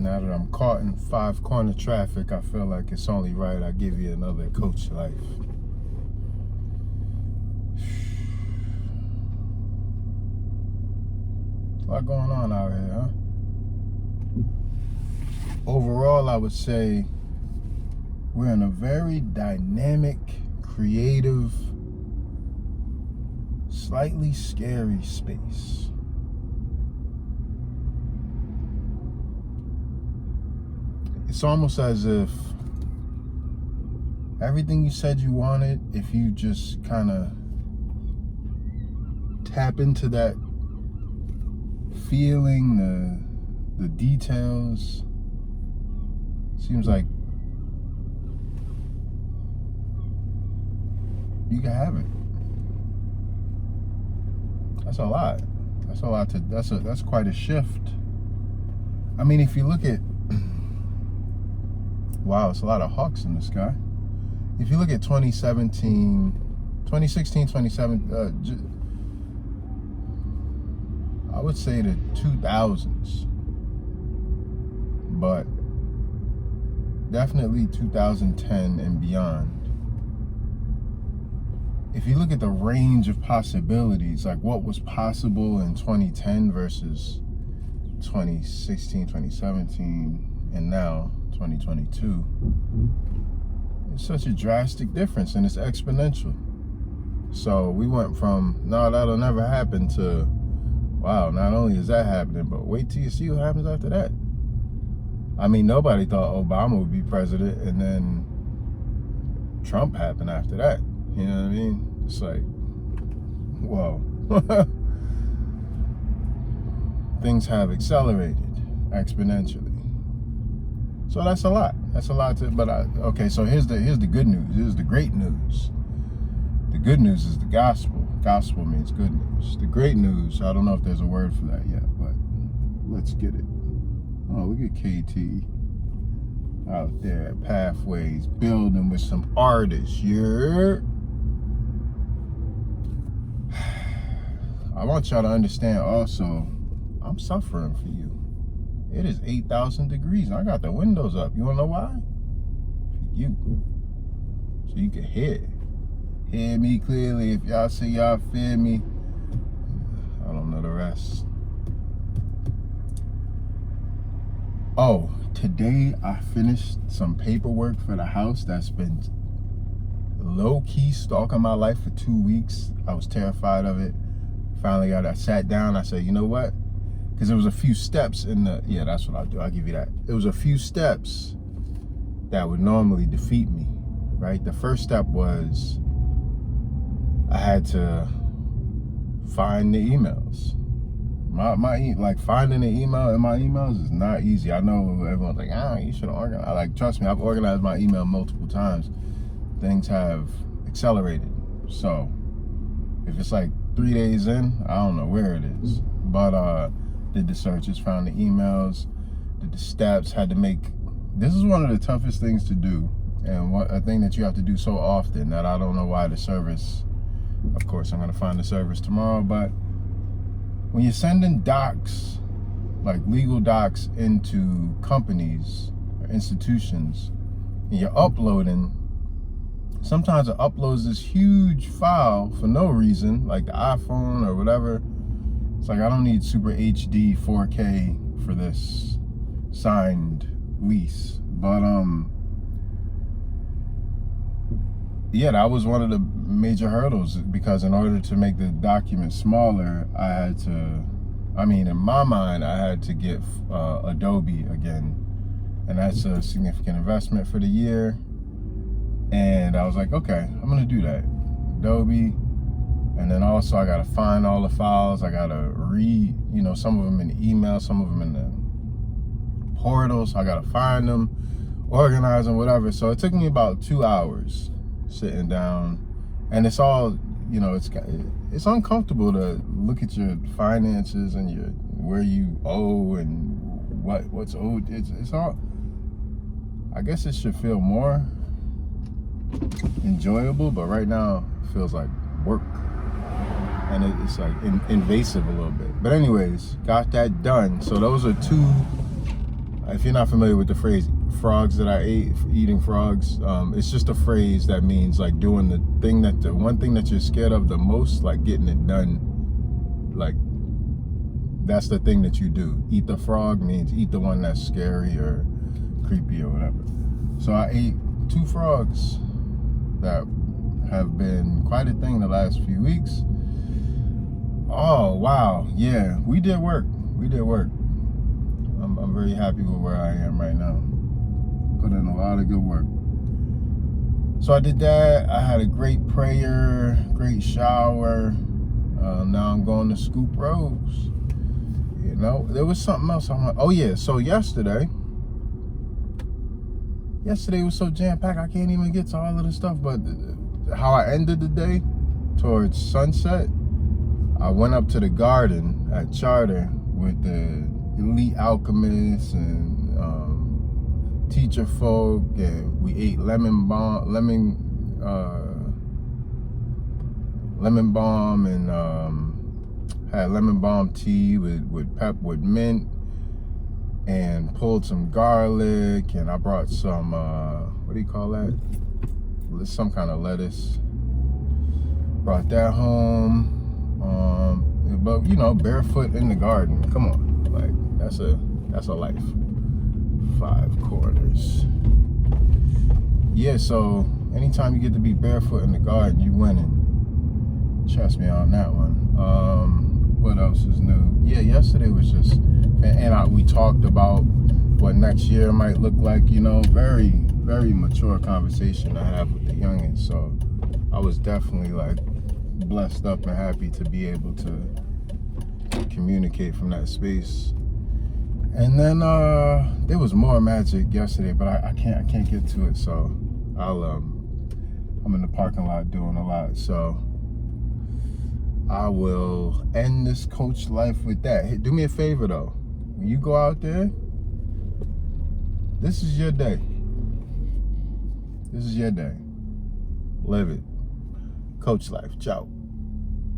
Now that I'm caught in 5 corner traffic, I feel like it's only right I give you another Coach Life. A lot going on out here, huh? Overall, I would say we're in a very dynamic, creative, slightly scary space. It's almost as if everything you said you wanted, if you just kind of tap into that feeling, the details, seems like you can have it. That's a lot. That's quite a shift. I mean, if you look at, wow, it's a lot of hawks in the sky. If you look at 2016, 2017, I would say the 2000s, but definitely 2010 and beyond. If you look at the range of possibilities, like what was possible in 2010 versus 2016, 2017, and now 2022, it's such a drastic difference, and it's exponential. So we went from, no, that'll never happen, to, wow, not only is that happening, but wait till you see what happens after that. I mean, nobody thought Obama would be president, and then Trump happened after that. You know what I mean? It's like, whoa. Things have accelerated exponentially. So that's a lot. That's a lot to, but okay, so here's the good news. Here's the great news. The good news is the gospel. Gospel means good news. The great news, I don't know if there's a word for that yet, but let's get it. Oh, look at KT out there at Pathways, building with some artists. Yeah. I want y'all to understand also, I'm suffering for you. It is 8,000 degrees and I got the windows up. You wanna know why? For you. So you can hear me clearly. If y'all say y'all feel me, I don't know the rest. Oh, today I finished some paperwork for the house that's been low-key stalking my life for 2 weeks. I was terrified of it. Finally I sat down, I said, you know what? Because there was a few steps in the, yeah, that's what I'll do, I'll give you that. There was a few steps that would normally defeat me, right? The first step was I had to find the emails. Like finding the email in my emails is not easy. I know everyone's like, you should have organized. Like, trust me, I've organized my email multiple times. Things have accelerated. So if it's like 3 days in, I don't know where it is. But did the searches, found the emails, did the steps, had to make, this is one of the toughest things to do. And a thing that you have to do so often that I don't know why the service, of course I'm gonna find the service tomorrow, but when you're sending docs, like legal docs, into companies or institutions, and you're uploading, sometimes it uploads this huge file for no reason, like the iPhone or whatever. It's like, I don't need super HD 4K for this signed lease. But yeah, that was one of the major hurdles, because in order to make the document smaller, I had to, I mean, in my mind, I had to get Adobe again. And that's a significant investment for the year. And I was like, okay, I'm gonna do that. Adobe. And then also I gotta find all the files. I gotta read, you know, some of them in the email, some of them in the portals. I gotta find them, organize them, whatever. So it took me about 2 hours sitting down. And it's all, you know, it's uncomfortable to look at your finances and your where you owe and what's owed. It's all, I guess it should feel more enjoyable, but right now it feels like work, and it's like invasive a little bit. But anyways, got that done. So those are two If you're not familiar with the phrase frogs that I ate, eating frogs, it's just a phrase that means like doing the one thing that you're scared of the most, like getting it done. Like that's the thing that you do. Eat the frog means eat the one that's scary or creepy or whatever. So I ate 2 frogs that have been quite a thing the last few weeks. Oh wow, yeah, we did work. I'm very happy with where I am right now. Put in a lot of good work. So I did that. I had a great prayer, great shower. Now I'm going to Scoop Rose. You know, there was something else. I'm like, oh yeah, so yesterday was so jam-packed, I can't even get to all of the stuff. But how I ended the day, towards sunset, I went up to the garden at Charter with the elite alchemists and teacher folk, and we ate lemon balm and had lemon balm tea with mint, and pulled some garlic, and I brought some what do you call that? Some kind of lettuce. Brought that home. But you know, barefoot in the garden. Come on, like that's a life. 5 corners. Yeah, so anytime you get to be barefoot in the garden, you winning. Trust me on that one. What else is new? Yeah, yesterday was just, and we talked about what next year might look like. You know, very, very mature conversation I have with the youngins. So I was definitely like blessed up and happy to be able to communicate from that space. And then there was more magic yesterday, but I can't get to it. So I'm in the parking lot doing a lot. So I will end this coach life with that. Hey, do me a favor though. When you go out there, this is your day. This is your day. Live it. Coach life. Ciao.